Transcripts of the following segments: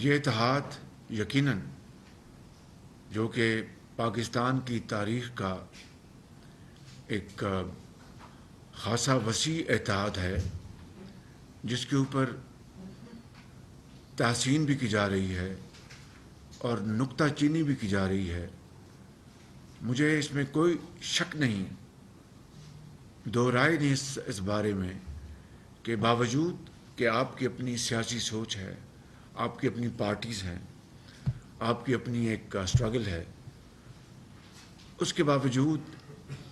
یہ اتحاد یقیناً جو کہ پاکستان کی تاریخ کا ایک خاصا وسیع اتحاد ہے، جس کے اوپر تحسین بھی کی جا رہی ہے اور نکتہ چینی بھی کی جا رہی ہے، مجھے اس میں کوئی شک نہیں، دو رائے نہیں اس بارے میں کہ باوجود کہ آپ کی اپنی سیاسی سوچ ہے، آپ کی اپنی پارٹیز ہیں، آپ کی اپنی ایک اسٹرگل ہے، اس کے باوجود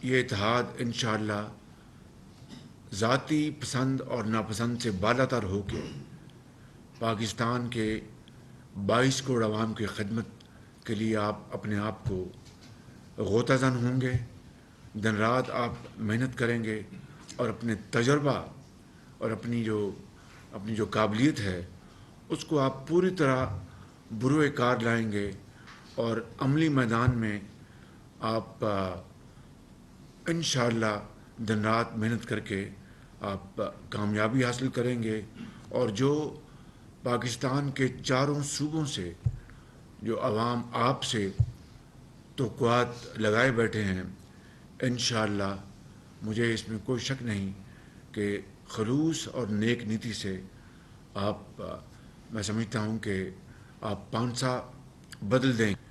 یہ اتحاد انشاءاللہ ذاتی پسند اور ناپسند سے بالاتر ہو کے پاکستان کے 22 کروڑ عوام کی خدمت کے لیے آپ اپنے آپ کو غوطہ زن ہوں گے، دن رات آپ محنت کریں گے اور اپنے تجربہ اور اپنی جو قابلیت ہے اس کو آپ پوری طرح بروئے کار لائیں گے اور عملی میدان میں آپ انشاءاللہ دن رات محنت کر کے آپ کامیابی حاصل کریں گے، اور جو پاکستان کے چاروں صوبوں سے جو عوام آپ سے توقعات لگائے بیٹھے ہیں، انشاءاللہ مجھے اس میں کوئی شک نہیں کہ خلوص اور نیک نیتی سے آپ میں سمجھتا ہوں کہ آپ پانسا بدل دیں گے۔